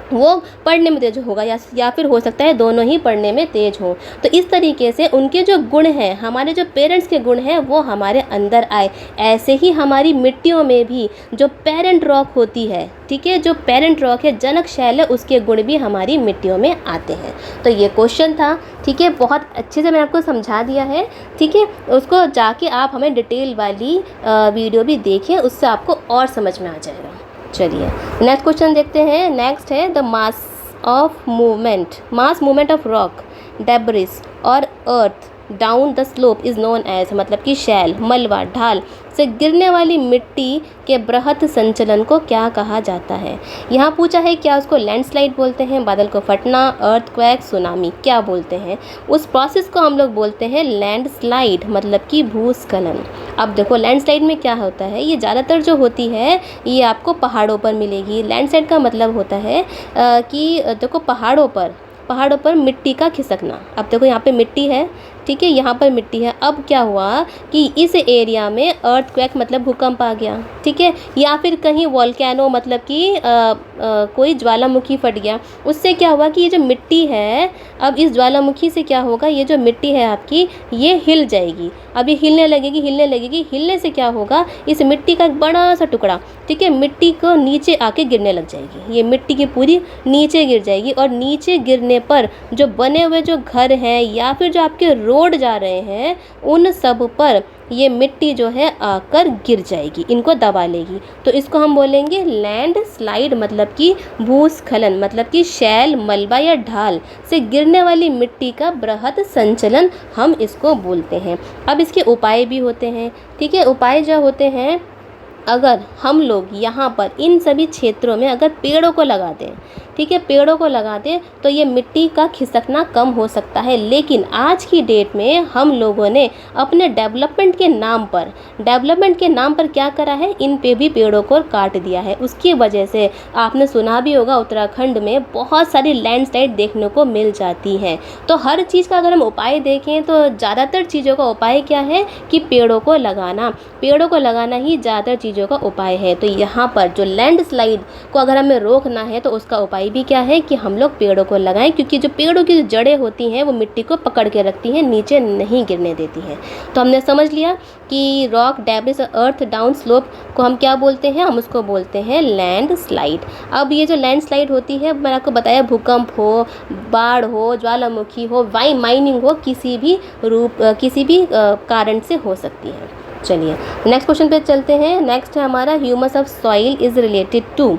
वो पढ़ने में तेज होगा, या फिर हो सकता है दोनों ही पढ़ने में तेज हों। तो इस तरीके से उनके जो गुण हैं, हमारे जो पेरेंट्स के गुण हैं वो हमारे अंदर आए। ऐसे ही हमारी मिट्टियों में भी जो पेरेंट रॉक होती है, ठीक है, जो पेरेंट रॉक है, जनक शैल है, उसके गुण भी हमारी मिट्टियों में आते हैं। तो ये क्वेश्चन था, ठीक है, बहुत अच्छे से मैंने आपको समझा दिया है, ठीक है। उसको जाके आप हमें डिटेल वाली वीडियो भी देखें, उससे आपको और समझ में आ जाएगा। चलिए नेक्स्ट क्वेश्चन देखते हैं। नेक्स्ट है the mass movement of rock, debris और earth down the slope is known as, मतलब कि शैल, मलबा, ढाल से गिरने वाली मिट्टी के बृहत संचलन को क्या कहा जाता है? यहाँ पूछा है क्या उसको लैंडस्लाइड बोलते हैं, बादल को फटना, अर्थक्वेक, सुनामी, क्या बोलते हैं? उस प्रोसेस को हम लोग बोलते हैं लैंडस्लाइड मतलब कि भूस्खलन। अब देखो, लैंडस्लाइड में क्या होता है, ये ज़्यादातर जो होती है ये आपको पहाड़ों पर मिलेगी। लैंडस्लाइड का मतलब होता है कि देखो पहाड़ों पर मिट्टी का खिसकना। अब देखो यहाँ पे मिट्टी है, ठीक है, यहाँ पर मिट्टी है। अब क्या हुआ कि इस एरिया में अर्थक्वेक मतलब भूकंप आ गया, ठीक है, या फिर कहीं वोल्केनो मतलब कि कोई ज्वालामुखी फट गया। उससे क्या हुआ कि ये जो मिट्टी है, अब इस ज्वालामुखी से क्या होगा, ये जो मिट्टी है आपकी ये हिल जाएगी। अब ये हिलने लगेगी। हिलने से क्या होगा, इस मिट्टी का एक बड़ा सा टुकड़ा, ठीक है, मिट्टी को नीचे आके गिरने लग जाएगी। ये मिट्टी की पूरी नीचे गिर जाएगी और नीचे गिरने पर जो बने हुए जो घर हैं या फिर जो आपके रोड जा रहे हैं उन सब पर ये मिट्टी जो है आकर गिर जाएगी, इनको दबा लेगी। तो इसको हम बोलेंगे लैंड स्लाइड मतलब कि भूस्खलन, मतलब कि शैल, मलबा या ढाल से गिरने वाली मिट्टी का बृहत संचलन हम इसको बोलते हैं। अब इसके उपाय भी होते हैं, ठीक है। उपाय जो होते हैं, अगर हम लोग यहाँ पर इन सभी क्षेत्रों में अगर पेड़ों को लगा दें, ठीक है, पेड़ों को लगा दें तो ये मिट्टी का खिसकना कम हो सकता है। लेकिन आज की डेट में हम लोगों ने अपने डेवलपमेंट के नाम पर क्या करा है, इन पे भी पेड़ों को काट दिया है। उसकी वजह से आपने सुना भी होगा उत्तराखंड में बहुत सारी लैंडस्लाइड देखने को मिल जाती हैं। तो हर चीज़ का अगर हम उपाय देखें तो ज़्यादातर चीज़ों का उपाय क्या है कि पेड़ों को लगाना ही ज़्यादातर चीज़ों का उपाय है। तो यहाँ पर जो लैंडस्लाइड को अगर हमें रोकना है तो उसका उपाय भी क्या है कि हम लोग पेड़ों को लगाएं, क्योंकि जो पेड़ों की जो जड़ें होती हैं वो मिट्टी को पकड़ के रखती हैं, नीचे नहीं गिरने देती हैं। तो हमने समझ लिया कि रॉक, डेब्रिस और अर्थ डाउन स्लोप को हम क्या बोलते हैं, हम उसको बोलते हैं लैंडस्लाइड। अब ये जो लैंडस्लाइड होती है, मैंने आपको बताया भूकंप हो, बाढ़ हो, ज्वालामुखी हो, माइनिंग हो, किसी भी कारण से हो सकती है। चलिए नेक्स्ट क्वेश्चन पे चलते हैं। नेक्स्ट है हमारा humus of soil is related to,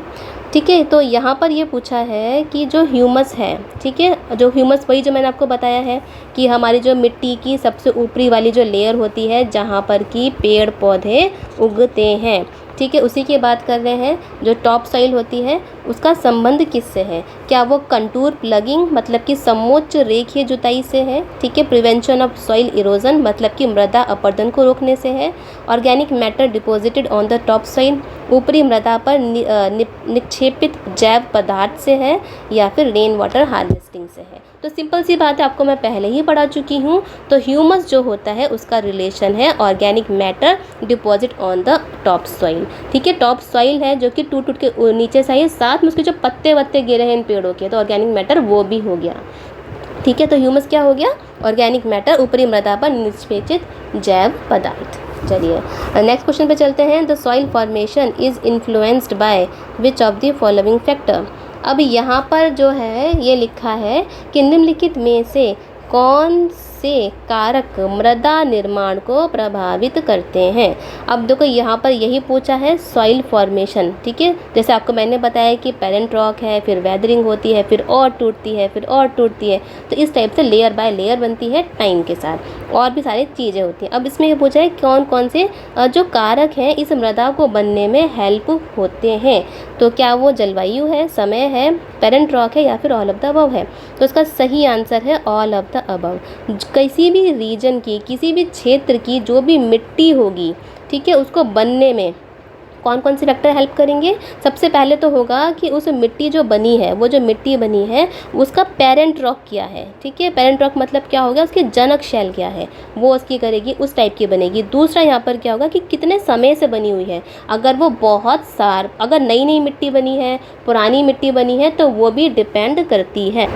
ठीक है। तो यहाँ पर ये पूछा है कि जो ह्यूमस है, ठीक है, जो ह्यूमस वही जो मैंने आपको बताया है कि हमारी जो मिट्टी की सबसे ऊपरी वाली जो लेयर होती है जहाँ पर कि पेड़ पौधे उगते हैं, ठीक है, उसी की बात कर रहे हैं। जो टॉप सॉइल होती है उसका संबंध किससे है? क्या वो कंटूर प्लगिंग मतलब कि समोच्च रेखीय जुताई से है? ठीक है, प्रिवेंशन ऑफ सॉइल इरोजन मतलब कि मृदा अपरदन को रोकने से है? Organic matter deposited on the top soil ऊपरी मृदा पर निक्षेपित जैव पदार्थ से है? या फिर रेन वाटर हार्वेस्टिंग से है? तो सिंपल सी बात है, आपको मैं पहले ही पढ़ा चुकी हूँ। तो ह्यूमस जो होता है उसका रिलेशन है organic matter deposit on the top soil. ठीक है, टॉप सॉइल है जो कि टूट टूट के नीचे से है, साथ में उसके जो पत्ते वत्ते गिरे हैं इन पेड़ों के, तो ऑर्गेनिक मैटर वो भी हो गया। ठीक है, तो ह्यूमस क्या हो गया? ऑर्गेनिक मैटर ऊपरी मृदा पर निक्षेपित जैव पदार्थ। चलिए नेक्स्ट क्वेश्चन पे चलते हैं। The soil formation is influenced by which of the following factor. अब यहाँ पर जो है ये लिखा है कि निम्नलिखित में से कौन से कारक मृदा निर्माण को प्रभावित करते हैं। अब देखो यहाँ पर यही पूछा है सॉइल फॉर्मेशन। ठीक है, जैसे आपको मैंने बताया कि पेरेंट रॉक है, फिर वेदरिंग होती है, फिर और टूटती है, फिर और टूटती है, तो इस टाइप से लेयर बाय लेयर बनती है टाइम के साथ, और भी सारी चीज़ें होती हैं। अब इसमें ये पूछा है कौन कौन से जो कारक हैं इस मृदा को बनने में हेल्प होते हैं। तो क्या वो जलवायु है, समय है, पेरेंट रॉक है, या फिर ऑल ऑफ द अबव है? तो इसका सही आंसर है ऑल ऑफ द अबव। किसी भी रीजन की, किसी भी क्षेत्र की जो भी मिट्टी होगी, ठीक है, उसको बनने में कौन कौन से फैक्टर हेल्प करेंगे? सबसे पहले तो होगा कि उस मिट्टी जो बनी है, वो जो मिट्टी बनी है उसका पेरेंट रॉक क्या है। ठीक है, पेरेंट रॉक मतलब क्या होगा? उसकी जनक शैल क्या है, वो उसकी करेगी, उस टाइप की बनेगी। दूसरा यहाँ पर क्या होगा कि कितने समय से बनी हुई है। अगर वो अगर नई नई मिट्टी बनी है, पुरानी मिट्टी बनी है, तो वो भी डिपेंड करती है।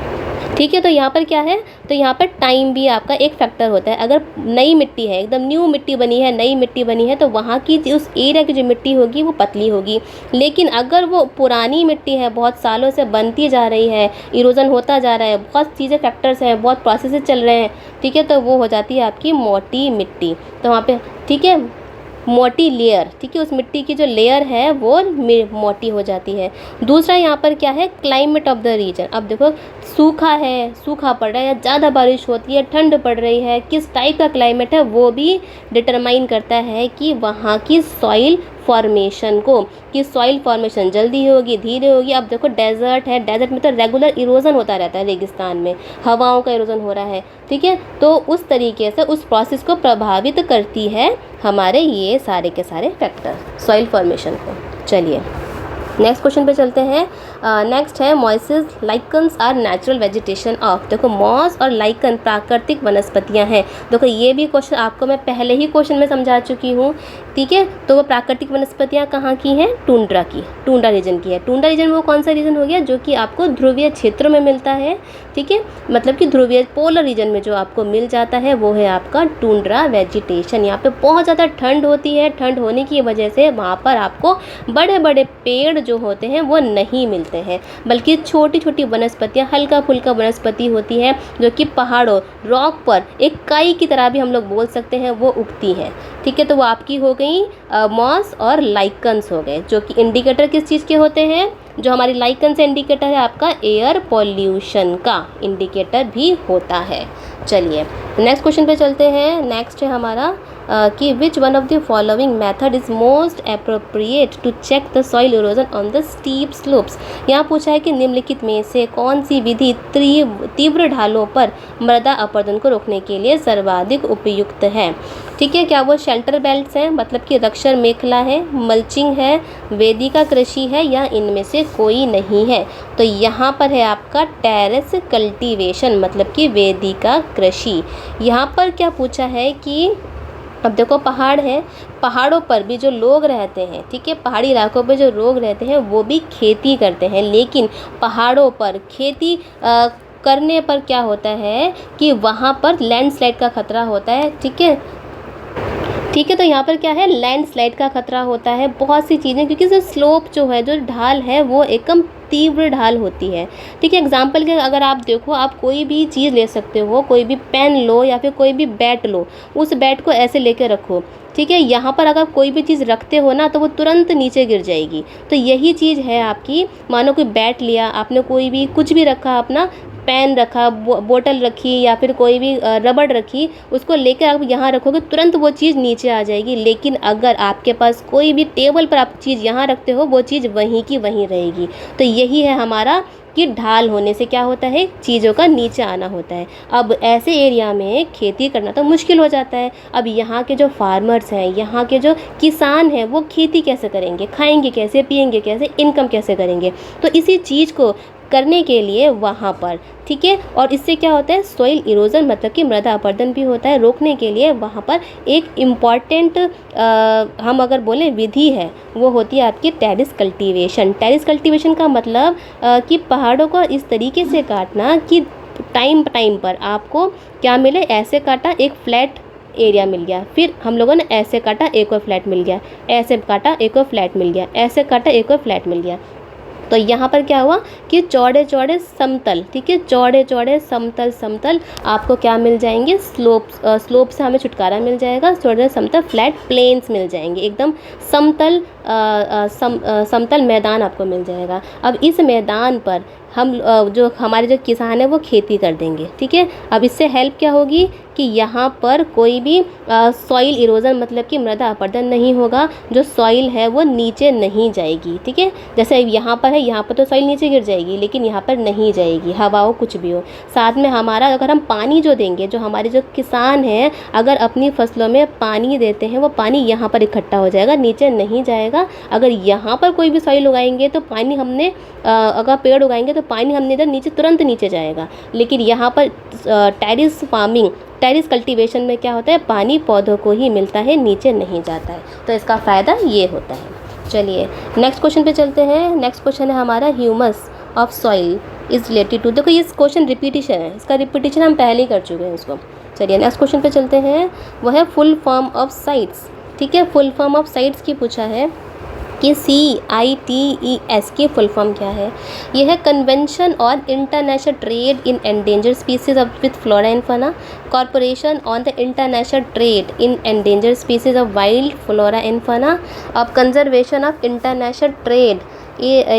ठीक है, तो यहाँ पर क्या है? तो यहाँ पर टाइम भी आपका एक फैक्टर होता है। अगर नई मिट्टी है, एकदम न्यू मिट्टी बनी है, नई मिट्टी बनी है, तो वहाँ की उस एरिया की जो मिट्टी होगी वो पतली होगी। लेकिन अगर वो पुरानी मिट्टी है, बहुत सालों से बनती जा रही है, इरोजन होता जा रहा है, बहुत चीज़ें फैक्टर्स हैं, बहुत प्रोसेसेस चल रहे हैं, ठीक है, तो वो हो जाती है आपकी मोटी मिट्टी। तो वहाँ पे ठीक है, मोटी लेयर, ठीक है, उस मिट्टी की जो लेयर है वो मोटी हो जाती है। दूसरा यहाँ पर क्या है? Climate of the region. अब देखो सूखा है, सूखा पड़ रहा है, या ज़्यादा बारिश होती है, ठंड पड़ रही है, किस टाइप का क्लाइमेट है वो भी डिटरमाइन करता है कि वहाँ की सॉइल फॉर्मेशन को, कि सॉइल फॉर्मेशन जल्दी होगी, धीरे होगी। अब देखो डेजर्ट है, डेजर्ट में तो रेगुलर इरोजन होता रहता है, रेगिस्तान में हवाओं का इरोजन हो रहा है। ठीक है, तो उस तरीके से उस प्रोसेस को प्रभावित करती है हमारे ये सारे के सारे फैक्टर सॉइल फॉर्मेशन को। चलिए नेक्स्ट क्वेश्चन पे चलते हैं। नेक्स्ट है mosses lichens are natural vegetation of. देखो मॉस और लाइकन प्राकृतिक वनस्पतियां हैं। देखो ये भी क्वेश्चन आपको मैं पहले ही क्वेश्चन में समझा चुकी हूँ। ठीक है, तो वो प्राकृतिक वनस्पतियां कहाँ की हैं? टुंड्रा की, टुंड्रा रीजन की है। टुंड्रा रीजन वो कौन सा रीजन हो गया? जो कि आपको ध्रुवीय क्षेत्रों में मिलता है। ठीक है, मतलब कि ध्रुवीय पोलर रीजन में जो आपको मिल जाता है वो है आपका टुंड्रा वेजिटेशन। यहाँ पे बहुत ज़्यादा ठंड होती है, ठंड होने की वजह से वहाँ पर आपको बड़े बड़े पेड़ जो होते हैं वो नहीं मिलते हैं, बल्कि छोटी छोटी वनस्पतियाँ, हल्का फुल्का वनस्पति होती है जो कि पहाड़ों, रॉक पर एक काई की तरह भी हम लोग बोल सकते हैं, वो उगती है। ठीक है, तो वो आपकी हो गई मॉस और लाइकन्स हो गए, जो कि इंडिकेटर किस चीज़ के होते हैं? जो हमारी लाइकन से इंडिकेटर है आपका एयर पॉल्यूशन का इंडिकेटर भी होता है। चलिए नेक्स्ट क्वेश्चन पे चलते हैं। नेक्स्ट है हमारा कि which one of the following method is most appropriate to check the soil erosion on the steep slopes. यहाँ पूछा है कि निम्नलिखित में से कौन सी विधि तीव्र ढालों पर मृदा अपरदन को रोकने के लिए सर्वाधिक उपयुक्त है। ठीक है, क्या वो शेल्टर बेल्ट्स हैं, मतलब कि रक्षर मेखला है, मल्चिंग है, वेदिका कृषि है, या इनमें से कोई नहीं है? तो यहाँ पर है आपका टेरेस कल्टीवेशन, मतलब कि वेदिका कृषि। यहाँ पर क्या पूछा है कि अब देखो पहाड़ है, पहाड़ों पर भी जो लोग रहते हैं, ठीक है, पहाड़ी इलाकों पर जो लोग रहते हैं वो भी खेती करते हैं, लेकिन पहाड़ों पर खेती करने पर क्या होता है कि वहाँ पर लैंडस्लाइड का खतरा होता है। ठीक है, ठीक है, तो यहाँ पर क्या है? लैंडस्लाइड का खतरा होता है, बहुत सी चीज़ें, क्योंकि जो स्लोप जो है, जो ढाल है, वो एकदम तीव्र ढाल होती है। ठीक है, एग्जाम्पल के अगर आप देखो, आप कोई भी चीज़ ले सकते हो, कोई भी पेन लो या फिर कोई भी बैट लो, उस बैट को ऐसे लेके रखो। ठीक है, यहाँ पर अगर कोई भी चीज़ रखते हो ना तो वो तुरंत नीचे गिर जाएगी। तो यही चीज़ है आपकी, मानो कोई बैट लिया आपने, कोई भी कुछ भी रखा अपना, पेन रखा, बोतल रखी या फिर कोई भी रबड़ रखी, उसको लेकर आप यहाँ रखोगे तुरंत वो चीज़ नीचे आ जाएगी। लेकिन अगर आपके पास कोई भी टेबल पर आप चीज़ यहाँ रखते हो, वो चीज़ वहीं की वहीं रहेगी। तो यही है हमारा कि ढाल होने से क्या होता है, चीज़ों का नीचे आना होता है। अब ऐसे एरिया में खेती करना तो मुश्किल हो जाता है। अब यहाँ के जो फार्मर्स हैं, यहाँ के जो किसान हैं, वो खेती कैसे करेंगे, खाएंगे कैसे, पिएंगे कैसे, इनकम कैसे करेंगे। तो इसी चीज़ को करने के लिए वहाँ पर, ठीक है, और इससे क्या होता है, सॉइल इरोजन मतलब कि मृदा अपरदन भी होता है। रोकने के लिए वहाँ पर एक इम्पॉर्टेंट हम अगर बोलें विधि है, वो होती है आपकी टेरिस कल्टीवेशन। टेरिस कल्टीवेशन का मतलब कि पहाड़ों को इस तरीके से काटना कि टाइम पर आपको क्या मिले, ऐसे काटा एक फ्लैट एरिया मिल गया, फिर हम लोगों ने ऐसे काटा एक और फ्लैट मिल गया, ऐसे काटा एक और फ्लैट मिल गया, ऐसे काटा एक और फ्लैट मिल गया। तो यहाँ पर क्या हुआ कि चौड़े चौड़े समतल, ठीक है, चौड़े चौड़े समतल आपको क्या मिल जाएंगे, स्लोप से हमें छुटकारा मिल जाएगा। चौड़े समतल फ्लैट प्लेन्स मिल जाएंगे, एकदम समतल समतल मैदान आपको मिल जाएगा। अब इस मैदान पर हम जो हमारे जो किसान है वो खेती कर देंगे, ठीक है। अब इससे हेल्प क्या होगी कि यहाँ पर कोई भी सॉइल इरोजन मतलब कि मृदा अपरदन नहीं होगा, जो सॉइल है वो नीचे नहीं जाएगी, ठीक है। जैसे यहाँ पर है, यहाँ पर तो सॉइल नीचे गिर जाएगी, लेकिन यहाँ पर नहीं जाएगी, हवा हो कुछ भी हो। साथ में हमारा अगर हम पानी जो देंगे, जो हमारे जो किसान हैं अगर अपनी फसलों में पानी देते हैं, वो पानी यहाँ पर इकट्ठा हो जाएगा, नीचे नहीं जाएगा। अगर यहाँ पर कोई भी सॉइल उगाएंगे तो पानी हमने अगर पेड़ उगाएंगे तो पानी हमने इधर नीचे तुरंत नीचे जाएगा। लेकिन यहाँ पर टेरिस फार्मिंग, टेरिस कल्टीवेशन में क्या होता है, पानी पौधों को ही मिलता है, नीचे नहीं जाता है। तो इसका फ़ायदा ये होता है। चलिए नेक्स्ट क्वेश्चन पे चलते हैं। नेक्स्ट क्वेश्चन है हमारा, humus of soil is related to, देखो ये क्वेश्चन रिपीटिशन है, इसका रिपीटिशन हम पहले ही कर चुके हैं इसको। चलिए नेक्स्ट क्वेश्चन पे चलते हैं, वो है फुल फॉर्म ऑफ साइट्स, ठीक है। फुल फॉर्म ऑफ साइट्स की पूछा है कि CITES की फुल फॉर्म क्या है। ये है convention on international trade in endangered species of with flora and fauna, corporation on the international trade in endangered species of wild flora and fauna, of conservation of international trade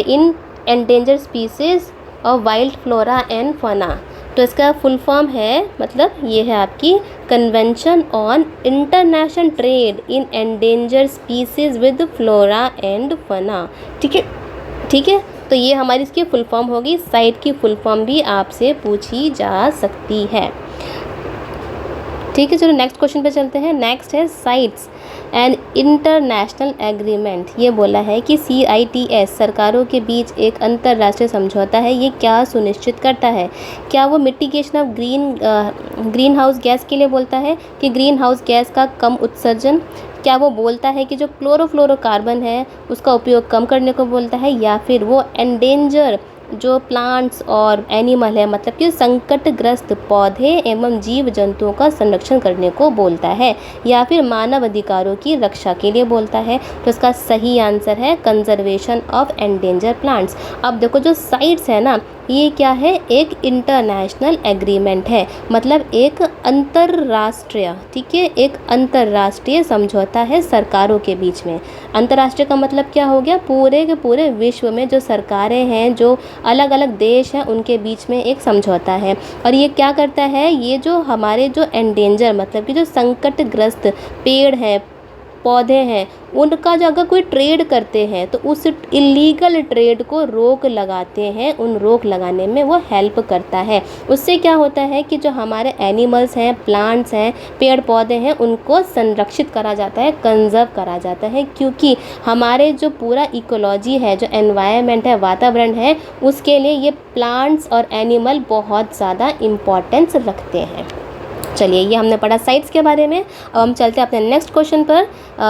in endangered species of wild flora and fauna. तो इसका full form है, मतलब ये है आपकी convention on international trade in endangered species with flora and fauna, ठीक है, ठीक है। तो ये हमारी इसकी फुल फॉर्म होगी। साइट की फुल फॉर्म भी आपसे पूछी जा सकती है, ठीक है। चलो नेक्स्ट क्वेश्चन पे चलते हैं। नेक्स्ट है साइट्स एंड इंटरनेशनल एग्रीमेंट। ये बोला है कि CITES सरकारों के बीच एक अंतर्राष्ट्रीय समझौता है, ये क्या सुनिश्चित करता है, क्या वो mitigation of green house gas के लिए बोलता है कि ग्रीन हाउस गैस का कम उत्सर्जन, क्या वो बोलता है कि जो क्लोरोफ्लोरोकार्बन है उसका उपयोग कम करने को बोलता है, या फिर वो एंडेंजर जो प्लांट्स और एनिमल है मतलब कि संकटग्रस्त पौधे एवं जीव जंतुओं का संरक्षण करने को बोलता है, या फिर मानव अधिकारों की रक्षा के लिए बोलता है। तो इसका सही आंसर है कंजर्वेशन ऑफ एंडेंजर प्लांट्स। अब देखो जो साइट्स है ना, ये क्या है, एक इंटरनेशनल एग्रीमेंट है, मतलब एक अंतर्राष्ट्रीय, ठीक है, एक अंतर्राष्ट्रीय समझौता है सरकारों के बीच में। अंतर्राष्ट्रीय का मतलब क्या हो गया, पूरे के पूरे विश्व में जो सरकारें हैं, जो अलग अलग देश हैं, उनके बीच में एक समझौता है। और ये क्या करता है, ये जो हमारे जो एंडेंजर मतलब कि जो संकटग्रस्त पेड़ हैं, पौधे हैं, उनका जो अगर कोई ट्रेड करते हैं तो उस इलीगल ट्रेड को रोक लगाते हैं, उन रोक लगाने में वो हेल्प करता है। उससे क्या होता है कि जो हमारे एनिमल्स हैं, प्लांट्स हैं, पेड़ पौधे हैं, उनको संरक्षित करा जाता है, कंजर्व करा जाता है, क्योंकि हमारे जो पूरा इकोलॉजी है, जो एनवायरनमेंट है, वातावरण है, उसके लिए ये प्लांट्स और एनिमल बहुत ज़्यादा इम्पोर्टेंस रखते हैं। चलिए ये हमने पढ़ा साइट्स के बारे में। अब हम चलते हैं अपने नेक्स्ट क्वेश्चन पर।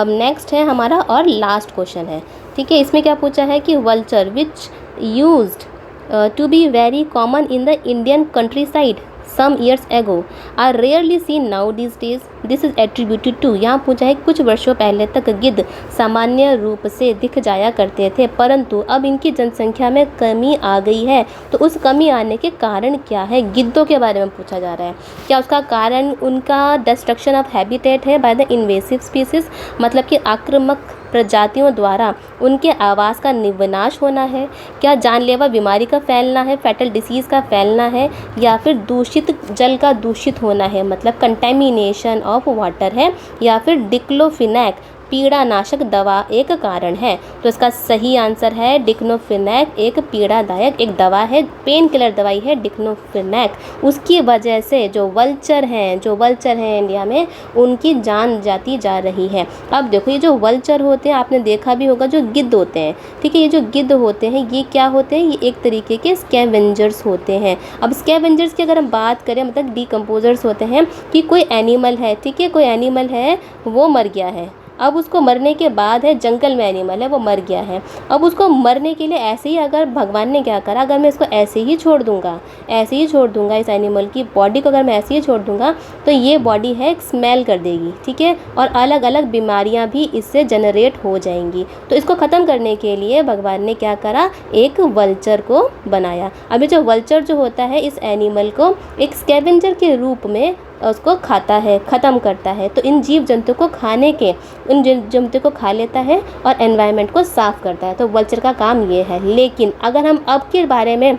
नेक्स्ट है हमारा और लास्ट क्वेश्चन है, ठीक है। इसमें क्या पूछा है कि vulture which used to be very common in the Indian country side some years ago are rarely seen now these days. This is attributed to, यहाँ पूछा है कुछ वर्षों पहले तक गिद्ध सामान्य रूप से दिख जाया करते थे, परंतु अब इनकी जनसंख्या में कमी आ गई है। तो उस कमी आने के कारण क्या है, गिद्धों के बारे में पूछा जा रहा है। क्या उसका कारण उनका डिस्ट्रक्शन ऑफ हैबिटेट है बाय द इन्वेसिव स्पीसीज, मतलब कि आक्रामक प्रजातियों द्वारा उनके आवास का विनाश होना है, क्या जानलेवा बीमारी का फैलना है, फैटल डिसीज़ का फैलना है, या फिर दूषित जल का दूषित होना है मतलब कंटेमिनेशन ऑफ वाटर है, या फिर डिक्लोफिनैक पीड़ानाशक दवा एक कारण है। तो इसका सही आंसर है डिक्लोफिनैक एक पीड़ादायक एक दवा है, पेन किलर दवाई है डिक्लोफिनैक। उसकी वजह से जो वल्चर हैं इंडिया में उनकी जान जाती जा रही है। अब देखो ये जो वल्चर होते हैं आपने देखा भी होगा, जो गिद्ध होते हैं, ठीक है, ये जो गिद्ध होते हैं ये क्या होते हैं, ये एक तरीके के स्कैवेंजर्स होते हैं। अब स्कैवेंजर्स की अगर हम बात करें मतलब डिकम्पोजर्स होते हैं कि कोई एनिमल है, ठीक है, कोई एनिमल है वो मर गया है, अब उसको मरने के बाद है, जंगल में एनिमल है वो मर गया है, अब उसको मरने के लिए ऐसे ही अगर भगवान ने क्या करा, अगर मैं इसको ऐसे ही छोड़ दूंगा इस एनिमल की बॉडी को अगर मैं ऐसे ही छोड़ दूंगा तो ये बॉडी है स्मेल कर देगी, ठीक है, और अलग अलग बीमारियां भी इससे जनरेट हो जाएंगी। तो इसको ख़त्म करने के लिए भगवान ने क्या करा, एक वल्चर को बनाया। अभी जो वल्चर जो होता है इस एनिमल को एक स्कैवेंजर के रूप में उसको खाता है, ख़त्म करता है। तो इन जीव जंतु को खाने के उन जंतु को खा लेता है और एनवायरनमेंट को साफ़ करता है। तो वल्चर का काम ये है। लेकिन अगर हम अब के बारे में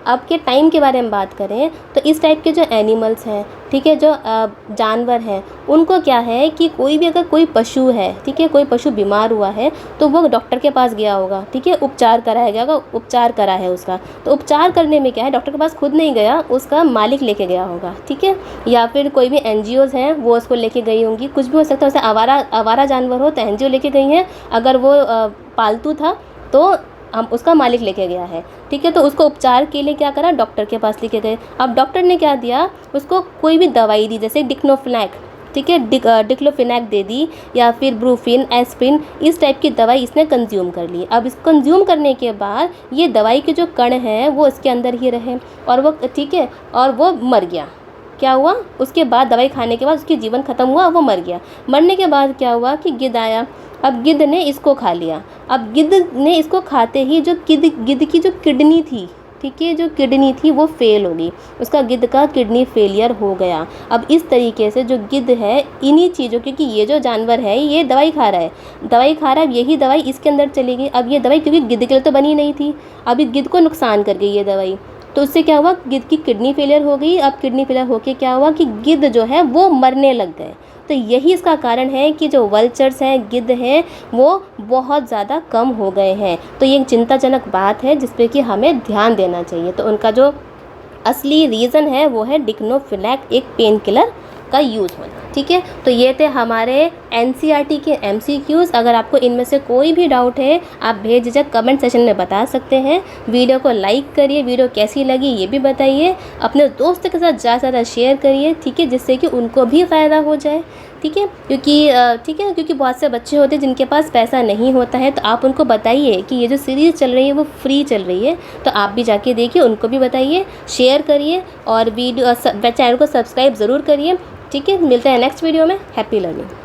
अब के टाइम के बारे में बात करें तो इस टाइप के जो एनिमल्स हैं, ठीक है, जो जानवर हैं, उनको क्या है कि कोई भी अगर कोई पशु है, ठीक है, कोई पशु बीमार हुआ है तो वो डॉक्टर के पास गया होगा, ठीक है, उपचार कराया गया होगा, उपचार करा है उसका, तो उपचार करने में क्या है डॉक्टर के पास खुद नहीं गया, उसका मालिक लेके गया होगा, ठीक है, या फिर कोई भी NGOs हैं वो उसको लेके गई होंगी, कुछ भी हो सकता है। वैसे आवारा जानवर हो तो NGO लेके गई हैं, अगर वो पालतू था तो हम उसका मालिक लेके गया है, ठीक है, तो उसको उपचार के लिए क्या करा, डॉक्टर के पास लेके गए। अब डॉक्टर ने क्या दिया, उसको कोई भी दवाई दी, जैसे डिक्लोफिनैक, ठीक है, डिक्लोफिनैक दे दी, या फिर ब्रूफिन, एस्प्रिन, इस टाइप की दवाई इसने कंज्यूम कर ली। अब इस कंज्यूम करने के बाद ये दवाई के जो कण हैं वो इसके अंदर ही रहे और वो, ठीक है, और वो मर गया। क्या हुआ, उसके बाद दवाई खाने के बाद उसकी जीवन ख़त्म हुआ, वो मर गया। मरने के बाद क्या हुआ कि गिद्ध आया, अब गिद्ध ने इसको खा लिया। अब गिद्ध ने इसको खाते ही जो गिद्ध की जो किडनी थी, ठीक है, जो किडनी थी वो फेल हो गई, उसका गिद्ध का किडनी फेलियर हो गया। अब इस तरीके से जो गिद्ध है इन्हीं चीज़ों, क्योंकि ये जो जानवर है ये दवाई खा रहा है, यही दवाई इसके अंदर चली गई। अब ये दवाई क्योंकि गिद्ध के लिए तो बनी नहीं थी, अब इस गिद्ध को नुकसान कर गई ये दवाई, तो उससे क्या हुआ, गिद्ध की किडनी फेलियर हो गई। अब किडनी फेलियर होके क्या हुआ कि गिद्ध जो है वो मरने लग गए। तो यही इसका कारण है कि जो वल्चर्स हैं, गिद्ध हैं, वो बहुत ज़्यादा कम हो गए हैं। तो ये एक चिंताजनक बात है जिस पे कि हमें ध्यान देना चाहिए। तो उनका जो असली रीज़न है वो है डिक्लोफिनैक एक पेन किलर का यूज़ होना, ठीक है। तो ये थे हमारे NCERT के MCQs। अगर आपको इनमें से कोई भी डाउट है आप बेझिझक कमेंट सेशन में बता सकते हैं। वीडियो को लाइक करिए, वीडियो कैसी लगी ये भी बताइए, अपने दोस्तों के साथ ज़्यादा से ज़्यादा शेयर करिए, ठीक है, जिससे कि उनको भी फ़ायदा हो जाए, ठीक है, क्योंकि बहुत से बच्चे होते हैं जिनके पास पैसा नहीं होता है। तो आप उनको बताइए कि ये जो सीरीज़ चल रही है वो फ्री चल रही है, तो आप भी जाके देखिए, उनको भी बताइए, शेयर करिए और चैनल को सब्सक्राइब ज़रूर करिए, ठीक है। मिलते हैं नेक्स्ट वीडियो में। Happy learning.